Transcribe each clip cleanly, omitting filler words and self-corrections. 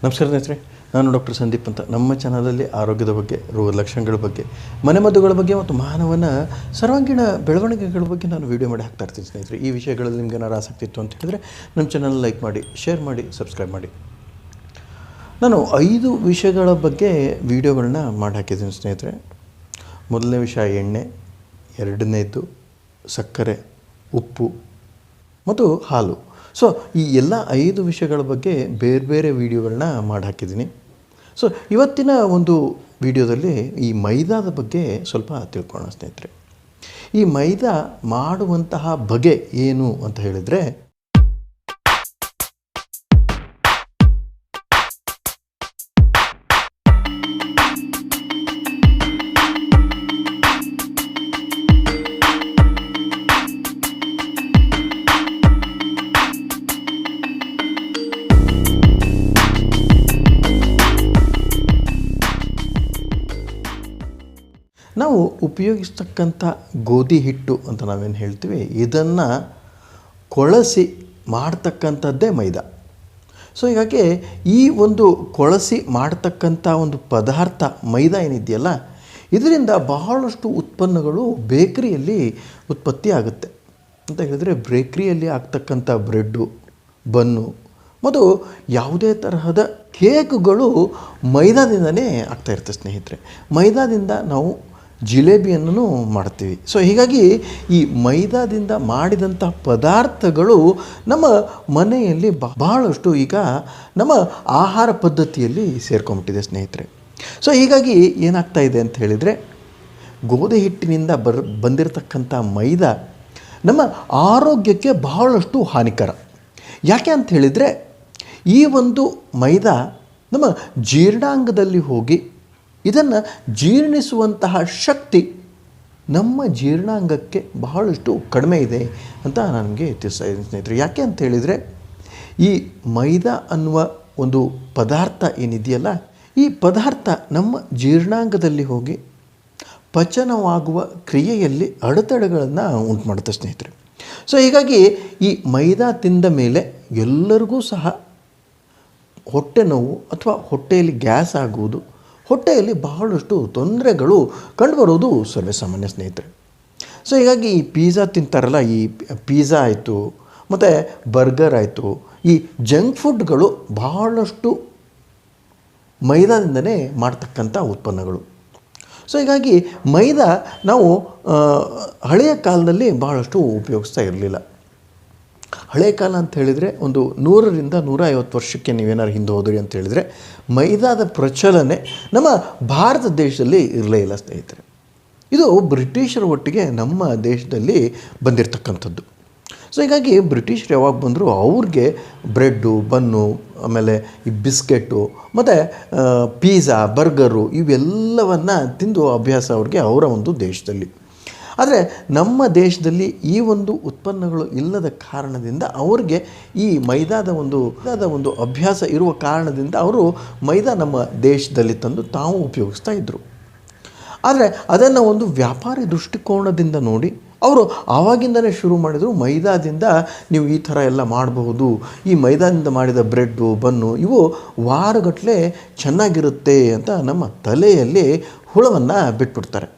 ನಮಸ್ಕಾರ ಸ್ನೇಹಿತರೆ, ನಾನು ಡಾಕ್ಟರ್ ಸಂದೀಪ್ ಅಂತ. ನಮ್ಮ ಚಾನಲಲ್ಲಿ ಆರೋಗ್ಯದ ಬಗ್ಗೆ, ರೋಗ ಲಕ್ಷಣಗಳ ಬಗ್ಗೆ, ಮನೆಮದ್ದುಗಳ ಬಗ್ಗೆ ಮತ್ತು ಮಾನವನ ಸರ್ವಾಂಗೀಣ ಬೆಳವಣಿಗೆಗಳ ಬಗ್ಗೆ ನಾನು ವೀಡಿಯೋ ಮಾಡಿ ಹಾಕ್ತಾ ಇರ್ತೀನಿ ಸ್ನೇಹಿತರೆ. ಈ ವಿಷಯಗಳಲ್ಲಿ ನಿಮ್ಗೆ ಏನಾರು ಆಸಕ್ತಿ ಇತ್ತು ಅಂತ ಹೇಳಿದ್ರೆ ನಮ್ಮ ಚಾನಲ್ ಲೈಕ್ ಮಾಡಿ, ಶೇರ್ ಮಾಡಿ, ಸಬ್ಸ್ಕ್ರೈಬ್ ಮಾಡಿ. ನಾನು 5 ವಿಷಯಗಳ ಬಗ್ಗೆ ವೀಡಿಯೋಗಳನ್ನ ಮಾಡಿ ಹಾಕಿದ್ದೀನಿ ಸ್ನೇಹಿತರೆ. ಮೊದಲನೇ ವಿಷಯ ಎಣ್ಣೆ, ಎರಡನೇದು ಸಕ್ಕರೆ, ಉಪ್ಪು ಮತ್ತು ಹಾಲು. ಸೊ ಈ ಎಲ್ಲ 5 ವಿಷಯಗಳ ಬಗ್ಗೆ ಬೇರೆ ಬೇರೆ ವೀಡಿಯೋಗಳನ್ನ ಮಾಡಿ ಹಾಕಿದ್ದೀನಿ. ಸೊ ಇವತ್ತಿನ ಒಂದು ವಿಡಿಯೋದಲ್ಲಿ ಈ ಮೈದಾದ ಬಗ್ಗೆ ಸ್ವಲ್ಪ ತಿಳ್ಕೊಳ್ಳೋಣ ಸ್ನೇಹಿತರೆ. ಈ ಮೈದಾ ಮಾಡುವಂತಹ ಬಗೆ ಏನು ಅಂತ ಹೇಳಿದರೆ, ನಾವು ಉಪಯೋಗಿಸ್ತಕ್ಕಂಥ ಗೋಧಿ ಹಿಟ್ಟು ಅಂತ ನಾವೇನು ಹೇಳ್ತೀವಿ, ಇದನ್ನು ಕೊಳಸಿ ಮಾಡ್ತಕ್ಕಂಥದ್ದೇ ಮೈದಾ. ಸೊ ಹೀಗಾಗಿ ಈ ಒಂದು ಕೊಳಸಿ ಮಾಡ್ತಕ್ಕಂಥ ಒಂದು ಪದಾರ್ಥ ಮೈದಾ ಏನಿದೆಯಲ್ಲ, ಇದರಿಂದ ಬಹಳಷ್ಟು ಉತ್ಪನ್ನಗಳು ಬೇಕರಿಯಲ್ಲಿ ಉತ್ಪತ್ತಿ ಆಗುತ್ತೆ. ಅಂತ ಹೇಳಿದರೆ ಬೇಕರಿಯಲ್ಲಿ ಆಗ್ತಕ್ಕಂಥ ಬ್ರೆಡ್ಡು, ಬನ್ನು ಮತ್ತು ಯಾವುದೇ ತರಹದ ಕೇಕ್ಗಳು ಮೈದಾದಿಂದನೇ ಆಗ್ತಾಯಿರುತ್ತೆ ಸ್ನೇಹಿತರೆ. ಮೈದಾದಿಂದ ನಾವು ಜಿಲೇಬಿಯನ್ನು ಮಾಡ್ತೀವಿ. ಸೊ ಹೀಗಾಗಿ ಈ ಮೈದಾದಿಂದ ಮಾಡಿದಂಥ ಪದಾರ್ಥಗಳು ನಮ್ಮ ಮನೆಯಲ್ಲಿ ಬಹಳಷ್ಟು ಈಗ ನಮ್ಮ ಆಹಾರ ಪದ್ಧತಿಯಲ್ಲಿ ಸೇರ್ಕೊಂಬಿಟ್ಟಿದೆ ಸ್ನೇಹಿತರೆ. ಸೊ ಹೀಗಾಗಿ ಏನಾಗ್ತಾ ಇದೆ ಅಂತ ಹೇಳಿದರೆ, ಗೋಧಿ ಹಿಟ್ಟಿನಿಂದ ಬಂದಿರತಕ್ಕಂಥ ಮೈದಾ ನಮ್ಮ ಆರೋಗ್ಯಕ್ಕೆ ಬಹಳಷ್ಟು ಹಾನಿಕರ. ಯಾಕೆ ಅಂತ ಹೇಳಿದರೆ, ಈ ಒಂದು ಮೈದಾ ನಮ್ಮ ಜೀರ್ಣಾಂಗದಲ್ಲಿ ಹೋಗಿ ಇದನ್ನು ಜೀರ್ಣಿಸುವಂತಹ ಶಕ್ತಿ ನಮ್ಮ ಜೀರ್ಣಾಂಗಕ್ಕೆ ಬಹಳಷ್ಟು ಕಡಿಮೆ ಇದೆ ಅಂತ ನನಗೆ ತಿಳಿಸ್ತಾ ಇದ್ದೀನಿ ಸ್ನೇಹಿತರೆ. ಯಾಕೆ ಅಂತ ಹೇಳಿದರೆ, ಈ ಮೈದಾ ಅನ್ನುವ ಒಂದು ಪದಾರ್ಥ ಏನಿದೆಯಲ್ಲ, ಈ ಪದಾರ್ಥ ನಮ್ಮ ಜೀರ್ಣಾಂಗದಲ್ಲಿ ಹೋಗಿ ಪಚನವಾಗುವ ಕ್ರಿಯೆಯಲ್ಲಿ ಅಡೆತಡೆಗಳನ್ನು ಉಂಟು ಮಾಡುತ್ತೆ ಸ್ನೇಹಿತರೆ. ಸೊ ಹೀಗಾಗಿ ಈ ಮೈದಾ ತಿಂದ ಮೇಲೆ ಎಲ್ಲರಿಗೂ ಸಹ ಹೊಟ್ಟೆ ನೋವು ಅಥವಾ ಹೊಟ್ಟೆಯಲ್ಲಿ ಗ್ಯಾಸ್ ಆಗುವುದು, ಹೊಟ್ಟೆಯಲ್ಲಿ ಬಹಳಷ್ಟು ತೊಂದರೆಗಳು ಕಂಡುಬರೋದು ಸರ್ವೇಸಾಮಾನ್ಯ ಸ್ನೇಹಿತರೆ. ಸೊ ಹೀಗಾಗಿ ಈ ಪಿಜ್ಜಾ ತಿಂತಾರಲ್ಲ, ಈ ಪಿಜ್ಜಾ ಆಯಿತು ಮತ್ತು ಬರ್ಗರ್ ಆಯಿತು, ಈ ಜಂಕ್ ಫುಡ್ಗಳು ಬಹಳಷ್ಟು ಮೈದಾದಿಂದನೇ ಮಾಡ್ತಕ್ಕಂಥ ಉತ್ಪನ್ನಗಳು. ಸೊ ಹೀಗಾಗಿ ಮೈದಾ ನಾವು ಹಳೆಯ ಕಾಲದಲ್ಲಿ ಬಹಳಷ್ಟು ಉಪಯೋಗಿಸ್ತಾ ಇರಲಿಲ್ಲ. ಹಳೆಯ ಕಾಲ ಅಂತ ಹೇಳಿದರೆ ಒಂದು 100ರಿಂದ 150 ವರ್ಷಕ್ಕೆ ನೀವೇನಾದ್ರು ಹಿಂದೆ ಹೋದ್ರಿ ಅಂತ ಹೇಳಿದರೆ, ಮೈದಾದ ಪ್ರಚಲನೆ ನಮ್ಮ ಭಾರತ ದೇಶದಲ್ಲಿ ಇರಲೇ ಇಲ್ಲ ಸ್ನೇಹಿತರೆ. ಇದು ಬ್ರಿಟಿಷರ ಒಟ್ಟಿಗೆ ನಮ್ಮ ದೇಶದಲ್ಲಿ ಬಂದಿರತಕ್ಕಂಥದ್ದು. ಸೊ ಹೀಗಾಗಿ ಬ್ರಿಟಿಷರು ಯಾವಾಗ ಬಂದರು, ಅವ್ರಿಗೆ ಬ್ರೆಡ್ಡು, ಬನ್ನು, ಆಮೇಲೆ ಈ ಬಿಸ್ಕೆಟು ಮತ್ತು ಪಿಜ್ಜಾ, ಬರ್ಗರು ಇವೆಲ್ಲವನ್ನು ತಿಂದು ಅಭ್ಯಾಸ ಅವ್ರಿಗೆ ಅವರ ಒಂದು ದೇಶದಲ್ಲಿ. ಆದರೆ ನಮ್ಮ ದೇಶದಲ್ಲಿ ಈ ಒಂದು ಉತ್ಪನ್ನಗಳು ಇಲ್ಲದ ಕಾರಣದಿಂದ ಅವ್ರಿಗೆ ಈ ಮೈದಾದ ಒಂದು ಅಭ್ಯಾಸ ಇರುವ ಕಾರಣದಿಂದ ಅವರು ಮೈದಾ ನಮ್ಮ ದೇಶದಲ್ಲಿ ತಂದು ತಾವು ಉಪಯೋಗಿಸ್ತಾ ಇದ್ದರು. ಆದರೆ ಅದನ್ನು ಒಂದು ವ್ಯಾಪಾರಿ ದೃಷ್ಟಿಕೋನದಿಂದ ನೋಡಿ ಅವರು ಆವಾಗಿಂದಲೇ ಶುರು ಮಾಡಿದರು, ಮೈದಾದಿಂದ ನೀವು ಈ ಥರ ಎಲ್ಲ ಮಾಡಬಹುದು, ಈ ಮೈದಾದಿಂದ ಮಾಡಿದ ಬ್ರೆಡ್ಡು, ಬನ್ನು ಇವು ವಾರಗಟ್ಟಲೆ ಚೆನ್ನಾಗಿರುತ್ತೆ ಅಂತ ನಮ್ಮ ತಲೆಯಲ್ಲಿ ಹುಳವನ್ನು ಬಿಟ್ಬಿಡ್ತಾರೆ.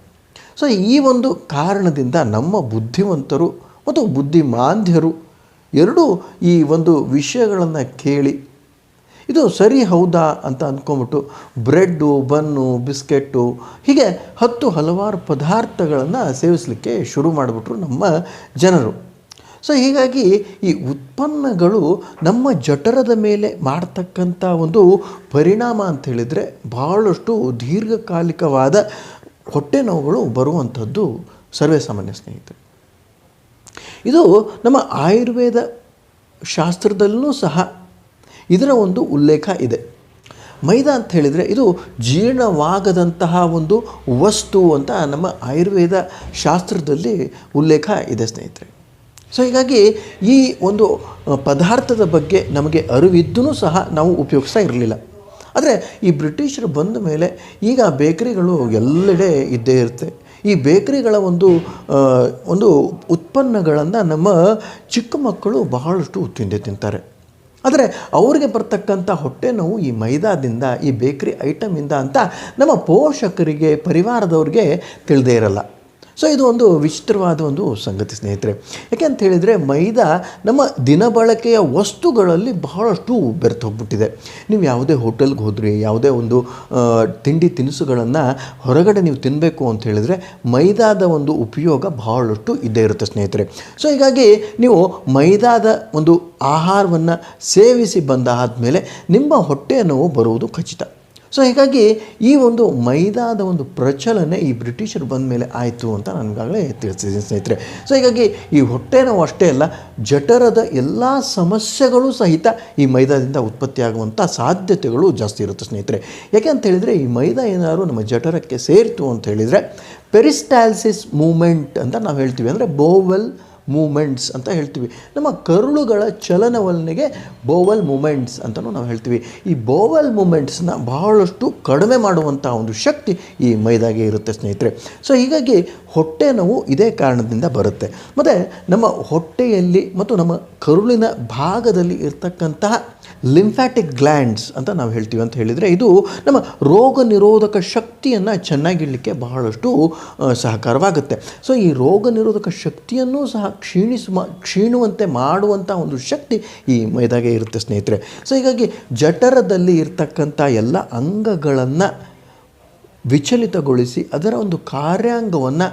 ಸೊ ಈ ಒಂದು ಕಾರಣದಿಂದ ನಮ್ಮ ಬುದ್ಧಿವಂತರು ಮತ್ತು ಬುದ್ಧಿಮಾಂದ್ಯರು ಎರಡೂ ಈ ಒಂದು ವಿಷಯಗಳನ್ನು ಕೇಳಿ ಇದು ಸರಿ ಹೌದಾ ಅಂತ ಅಂದ್ಕೊಂಬಿಟ್ಟು ಬ್ರೆಡ್ಡು, ಬನ್ನು, ಬಿಸ್ಕೆಟ್ಟು ಹೀಗೆ ಹಲವಾರು ಪದಾರ್ಥಗಳನ್ನು ಸೇವಿಸಲಿಕ್ಕೆ ಶುರು ಮಾಡಿಬಿಟ್ರು ನಮ್ಮ ಜನರು. ಸೊ ಹೀಗಾಗಿ ಈ ಉತ್ಪನ್ನಗಳು ನಮ್ಮ ಜಠರದ ಮೇಲೆ ಮಾಡ್ತಕ್ಕಂಥ ಒಂದು ಪರಿಣಾಮ ಅಂತ ಹೇಳಿದರೆ ಬಹಳಷ್ಟು ದೀರ್ಘಕಾಲಿಕವಾದ ಹೊಟ್ಟೆ ನೋವುಗಳು ಬರುವಂಥದ್ದು ಸರ್ವೇಸಾಮಾನ್ಯ ಸ್ನೇಹಿತರೆ. ಇದು ನಮ್ಮ ಆಯುರ್ವೇದ ಶಾಸ್ತ್ರದಲ್ಲೂ ಸಹ ಇದರ ಒಂದು ಉಲ್ಲೇಖ ಇದೆ. ಮೈದಾ ಅಂತ ಹೇಳಿದರೆ ಇದು ಜೀರ್ಣವಾಗದಂತಹ ಒಂದು ವಸ್ತು ಅಂತ ನಮ್ಮ ಆಯುರ್ವೇದ ಶಾಸ್ತ್ರದಲ್ಲಿ ಉಲ್ಲೇಖ ಇದೆ ಸ್ನೇಹಿತರೆ. ಸೊ ಹೀಗಾಗಿ ಈ ಒಂದು ಪದಾರ್ಥದ ಬಗ್ಗೆ ನಮಗೆ ಅರಿವಿದ್ದೂ ಸಹ ನಾವು ಉಪಯೋಗಿಸ್ತಾ ಇರಲಿಲ್ಲ. ಆದರೆ ಈ ಬ್ರಿಟಿಷರು ಬಂದ ಮೇಲೆ ಈಗ ಬೇಕರಿಗಳು ಎಲ್ಲೆಡೆ ಇದ್ದೇ ಇರುತ್ತೆ. ಈ ಬೇಕರಿಗಳ ಒಂದು ಉತ್ಪನ್ನಗಳನ್ನು ನಮ್ಮ ಚಿಕ್ಕ ಮಕ್ಕಳು ಬಹಳಷ್ಟು ತಿಂತಾರೆ. ಆದರೆ ಅವ್ರಿಗೆ ಬರ್ತಕ್ಕಂಥ ಹೊಟ್ಟೆ ನೋವು ಈ ಮೈದಾದಿಂದ, ಈ ಬೇಕ್ರಿ ಐಟಮಿಂದ ಅಂತ ನಮ್ಮ ಪೋಷಕರಿಗೆ, ಪರಿವಾರದವ್ರಿಗೆ ತಿಳಿದೇ ಇರಲ್ಲ. ಸೊ ಇದು ಒಂದು ವಿಚಿತ್ರವಾದ ಒಂದು ಸಂಗತಿ ಸ್ನೇಹಿತರೆ. ಯಾಕೆ ಅಂತ ಹೇಳಿದರೆ ಮೈದಾ ನಮ್ಮ ದಿನಬಳಕೆಯ ವಸ್ತುಗಳಲ್ಲಿ ಬಹಳಷ್ಟು ಬೆರೆತು ಹೋಗ್ಬಿಟ್ಟಿದೆ. ನೀವು ಯಾವುದೇ ಹೋಟೆಲ್ಗೆ ಹೋದ್ರಿ, ಯಾವುದೇ ಒಂದು ತಿಂಡಿ ತಿನಿಸುಗಳನ್ನು ಹೊರಗಡೆ ನೀವು ತಿನ್ನಬೇಕು ಅಂತ ಹೇಳಿದರೆ ಮೈದಾದ ಒಂದು ಉಪಯೋಗ ಬಹಳಷ್ಟು ಇದ್ದೇ ಇರುತ್ತೆ ಸ್ನೇಹಿತರೆ. ಸೊ ಹೀಗಾಗಿ ನೀವು ಮೈದಾದ ಒಂದು ಆಹಾರವನ್ನು ಸೇವಿಸಿ ಬಂದಾದಮೇಲೆ ನಿಮ್ಮ ಹೊಟ್ಟೆಯ ನೋವು ಬರುವುದು ಖಚಿತ. ಸೊ ಹೀಗಾಗಿ ಈ ಒಂದು ಮೈದಾದ ಒಂದು ಪ್ರಚಲನೆ ಈ ಬ್ರಿಟಿಷರು ಬಂದ ಮೇಲೆ ಆಯಿತು ಅಂತ ನನಗಾಗಲೇ ತಿಳಿಸಿದ್ದೀನಿ ಸ್ನೇಹಿತರೆ. ಸೊ ಹೀಗಾಗಿ ಈ ಹೊಟ್ಟೆ ನೋವು ಅಷ್ಟೇ ಅಲ್ಲ, ಜಠರದ ಎಲ್ಲ ಸಮಸ್ಯೆಗಳು ಸಹಿತ ಈ ಮೈದಾದಿಂದ ಉತ್ಪತ್ತಿಯಾಗುವಂಥ ಸಾಧ್ಯತೆಗಳು ಜಾಸ್ತಿ ಇರುತ್ತೆ ಸ್ನೇಹಿತರೆ. ಯಾಕೆ ಅಂತ ಹೇಳಿದರೆ ಈ ಮೈದಾ ಏನಾದರೂ ನಮ್ಮ ಜಠರಕ್ಕೆ ಸೇರಿತು ಅಂತ ಹೇಳಿದರೆ ಪೆರಿಸ್ಟಾಲ್ಸಿಸ್ ಮೂಮೆಂಟ್ ಅಂತ ನಾವು ಹೇಳ್ತೀವಿ, ಅಂದರೆ ಬೋವೆಲ್ ಮೂಮೆಂಟ್ಸ್ ಅಂತ ಹೇಳ್ತೀವಿ. ನಮ್ಮ ಕರುಳುಗಳ ಚಲನವಲನೆಗೆ ಬೋವಲ್ ಮೂಮೆಂಟ್ಸ್ ಅಂತಲೂ ನಾವು ಹೇಳ್ತೀವಿ. ಈ ಬೋವಲ್ ಮೂಮೆಂಟ್ಸ್ನ ಬಹಳಷ್ಟು ಕಡಿಮೆ ಮಾಡುವಂಥ ಒಂದು ಶಕ್ತಿ ಈ ಮೈದಾಗೆ ಇರುತ್ತೆ ಸ್ನೇಹಿತರೆ. ಸೊ ಹೀಗಾಗಿ ಹೊಟ್ಟೆ ನೋವು ಇದೇ ಕಾರಣದಿಂದ ಬರುತ್ತೆ. ಮತ್ತು ನಮ್ಮ ಹೊಟ್ಟೆಯಲ್ಲಿ ಮತ್ತು ನಮ್ಮ ಕರುಳಿನ ಭಾಗದಲ್ಲಿ ಇರ್ತಕ್ಕಂತಹ ಲಿಂಫ್ಯಾಟಿಕ್ ಗ್ಲ್ಯಾಂಡ್ಸ್ ಅಂತ ನಾವು ಹೇಳ್ತೀವಿ. ಅಂತ ಹೇಳಿದರೆ ಇದು ನಮ್ಮ ರೋಗ ನಿರೋಧಕ ಶಕ್ತಿಯನ್ನು ಚೆನ್ನಾಗಿಡಲಿಕ್ಕೆ ಬಹಳಷ್ಟು ಸಹಕಾರವಾಗುತ್ತೆ. ಸೊ ಈ ರೋಗ ನಿರೋಧಕ ಶಕ್ತಿಯನ್ನು ಸಹ ಕ್ಷೀಣುವಂತೆ ಮಾಡುವಂಥ ಒಂದು ಶಕ್ತಿ ಈ ಮೈದಾಗೆ ಇರುತ್ತೆ ಸ್ನೇಹಿತರೆ. ಸೊ ಹೀಗಾಗಿ ಜಠರದಲ್ಲಿ ಇರ್ತಕ್ಕಂಥ ಎಲ್ಲ ಅಂಗಗಳನ್ನು ವಿಚಲಿತಗೊಳಿಸಿ ಅದರ ಒಂದು ಕಾರ್ಯಾಂಗವನ್ನು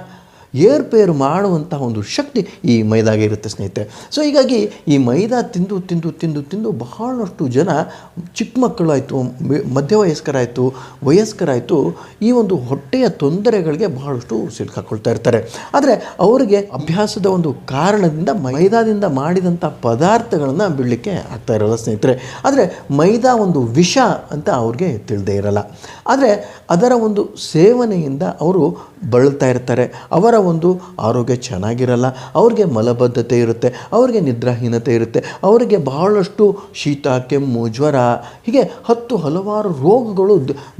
ಏರ್ಪೇರು ಮಾಡುವಂಥ ಒಂದು ಶಕ್ತಿ ಈ ಮೈದಾಗೆ ಇರುತ್ತೆ ಸ್ನೇಹಿತರೆ. ಸೊ ಹೀಗಾಗಿ ಈ ಮೈದಾ ತಿಂದು ತಿಂದು ತಿಂದು ತಿಂದು ಬಹಳಷ್ಟು ಜನ ಚಿಕ್ಕ ಮಕ್ಕಳಾಯಿತು, ಮಧ್ಯವಯಸ್ಕರಾಯಿತು, ವಯಸ್ಕರಾಯಿತು ಈ ಒಂದು ಹೊಟ್ಟೆಯ ತೊಂದರೆಗಳಿಗೆ ಬಹಳಷ್ಟು ಸಿಲುಕಾಕೊಳ್ತಾ ಇರ್ತಾರೆ. ಆದರೆ ಅವರಿಗೆ ಅಭ್ಯಾಸದ ಒಂದು ಕಾರಣದಿಂದ ಮೈದಾದಿಂದ ಮಾಡಿದಂಥ ಪದಾರ್ಥಗಳನ್ನು ಬಿಡಲಿಕ್ಕೆ ಆಗ್ತಾ ಇರಲ್ಲ ಸ್ನೇಹಿತರೆ. ಆದರೆ ಮೈದಾ ಒಂದು ವಿಷ ಅಂತ ಅವ್ರಿಗೆ ತಿಳಿದೇ ಇರಲ್ಲ. ಆದರೆ ಅದರ ಒಂದು ಸೇವನೆಯಿಂದ ಅವರು ಬಳಲ್ತಾ ಇರ್ತಾರೆ. ಅವರ ಒಂದು ಆರೋಗ್ಯ ಚೆನ್ನಾಗಿರಲ್ಲ, ಅವ್ರಿಗೆ ಮಲಬದ್ಧತೆ ಇರುತ್ತೆ, ಅವ್ರಿಗೆ ನಿದ್ರಾಹೀನತೆ ಇರುತ್ತೆ, ಅವರಿಗೆ ಬಹಳಷ್ಟು ಶೀತ, ಕೆಮ್ಮು, ಜ್ವರ, ಹೀಗೆ ಹಲವಾರು ರೋಗಗಳು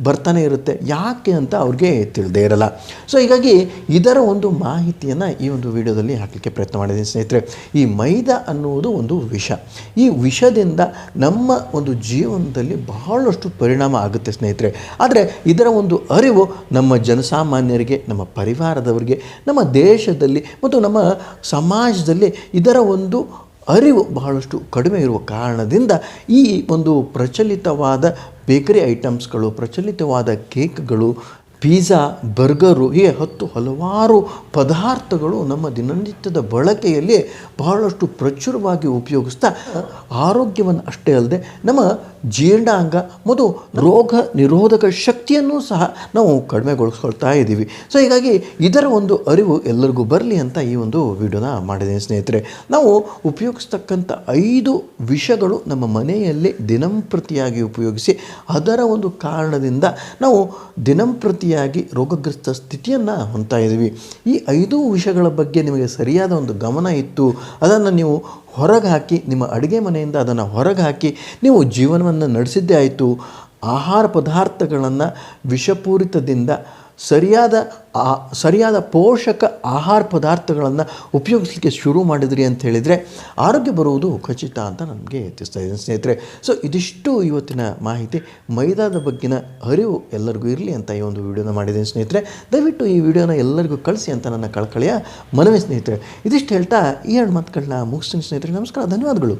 ಬರ್ತಾನೆ ಇರುತ್ತೆ. ಯಾಕೆ ಅಂತ ಅವ್ರಿಗೆ ತಿಳಿದೇ ಇರಲ್ಲ. ಸೊ ಹೀಗಾಗಿ ಇದರ ಒಂದು ಮಾಹಿತಿಯನ್ನು ಈ ಒಂದು ವಿಡಿಯೋದಲ್ಲಿ ಹಾಕಲಿಕ್ಕೆ ಪ್ರಯತ್ನ ಮಾಡಿದ್ದೀನಿ ಸ್ನೇಹಿತರೆ. ಈ ಮೈದಾ ಅನ್ನುವುದು ಒಂದು ವಿಷ. ಈ ವಿಷದಿಂದ ನಮ್ಮ ಒಂದು ಜೀವನದಲ್ಲಿ ಬಹಳಷ್ಟು ಪರಿಣಾಮ ಆಗುತ್ತೆ ಸ್ನೇಹಿತರೆ. ಆದರೆ ಇದರ ಒಂದು ಅರಿವು ನಮ್ಮ ಜನಸಾಮಾನ್ಯರಿಗೆ, ನಮ್ಮ ಪರಿವಾರದವರಿಗೆ, ನಮ್ಮ ದೇಶದಲ್ಲಿ ಮತ್ತು ನಮ್ಮ ಸಮಾಜದಲ್ಲಿ ಇದರ ಒಂದು ಅರಿವು ಬಹಳಷ್ಟು ಕಡಿಮೆ ಇರುವ ಕಾರಣದಿಂದ ಈ ಒಂದು ಪ್ರಚಲಿತವಾದ ಬೇಕರಿ ಐಟಮ್ಸ್ಗಳು, ಪ್ರಚಲಿತವಾದ ಕೇಕ್ಗಳು, ಪಿಜ್ಜಾ, ಬರ್ಗರು, ಹೀಗೆ ಹಲವಾರು ಪದಾರ್ಥಗಳು ನಮ್ಮ ದಿನನಿತ್ಯದ ಬಳಕೆಯಲ್ಲಿ ಬಹಳಷ್ಟು ಪ್ರಚುರವಾಗಿ ಉಪಯೋಗಿಸ್ತಾ ಆರೋಗ್ಯವನ್ನು ಅಷ್ಟೇ ಅಲ್ಲದೆ ನಮ್ಮ ಜೀರ್ಣಾಂಗ ಮತ್ತು ರೋಗ ನಿರೋಧಕ ಶಕ್ತಿಯನ್ನು ಸಹ ನಾವು ಕಡಿಮೆಗೊಳಿಸ್ಕೊಳ್ತಾ ಇದ್ದೀವಿ. ಸೊ ಹೀಗಾಗಿ ಇದರ ಒಂದು ಅರಿವು ಎಲ್ಲರಿಗೂ ಬರಲಿ ಅಂತ ಈ ಒಂದು ವಿಡಿಯೋನ ಮಾಡಿದ್ದೀನಿ ಸ್ನೇಹಿತರೆ. ನಾವು ಉಪಯೋಗಿಸ್ತಕ್ಕಂಥ 5 ವಿಷಗಳು ನಮ್ಮ ಮನೆಯಲ್ಲಿ ದಿನಂಪ್ರತಿಯಾಗಿ ಉಪಯೋಗಿಸಿ ಅದರ ಒಂದು ಕಾರಣದಿಂದ ನಾವು ದಿನಂಪ್ರತಿಯಾಗಿ ರೋಗಗ್ರಸ್ತ ಸ್ಥಿತಿಯನ್ನು ಹೊಂದ್ತಾ ಇದ್ದೀವಿ. ಈ 5 ವಿಷಯಗಳ ಬಗ್ಗೆ ನಿಮಗೆ ಸರಿಯಾದ ಒಂದು ಗಮನ ಇತ್ತು, ಅದನ್ನು ನೀವು ಹೊರಗೆ ಹಾಕಿ, ನಿಮ್ಮ ಅಡುಗೆ ಮನೆಯಿಂದ ಅದನ್ನು ಹೊರಗೆ ಹಾಕಿ ನೀವು ಜೀವನವನ್ನು ನಡೆಸಿದ್ದೇ ಆಯಿತು. ಆಹಾರ ಪದಾರ್ಥಗಳನ್ನು ವಿಷಪೂರಿತದಿಂದ ಸರಿಯಾದ ಪೋಷಕ ಆಹಾರ ಪದಾರ್ಥಗಳನ್ನು ಉಪಯೋಗಿಸಲಿಕ್ಕೆ ಶುರು ಮಾಡಿದ್ರಿ ಅಂತ ಹೇಳಿದರೆ ಆರೋಗ್ಯ ಬರುವುದು ಖಚಿತ ಅಂತ ನನಗೆ ತಿಳಿಸ್ತಾ ಇದ್ದೀನಿ ಸ್ನೇಹಿತರೆ. ಸೊ ಇದಿಷ್ಟು ಇವತ್ತಿನ ಮಾಹಿತಿ. ಮೈದಾದ ಬಗ್ಗಿನ ಅರಿವು ಎಲ್ಲರಿಗೂ ಇರಲಿ ಅಂತ ಈ ಒಂದು ವಿಡಿಯೋನ ಮಾಡಿದ್ದೀನಿ ಸ್ನೇಹಿತರೆ. ದಯವಿಟ್ಟು ಈ ವಿಡಿಯೋನ ಎಲ್ಲರಿಗೂ ಕಳಿಸಿ ಅಂತ ನನ್ನ ಕಳಕಳಿಯ ಮನವಿ ಸ್ನೇಹಿತರೆ. ಇದಿಷ್ಟು ಹೇಳ್ತಾ ಈ 2 ಮಾತುಗಳನ್ನ ಮುಗಿಸ್ತೀನಿ ಸ್ನೇಹಿತರೆ. ನಮಸ್ಕಾರ, ಧನ್ಯವಾದಗಳು.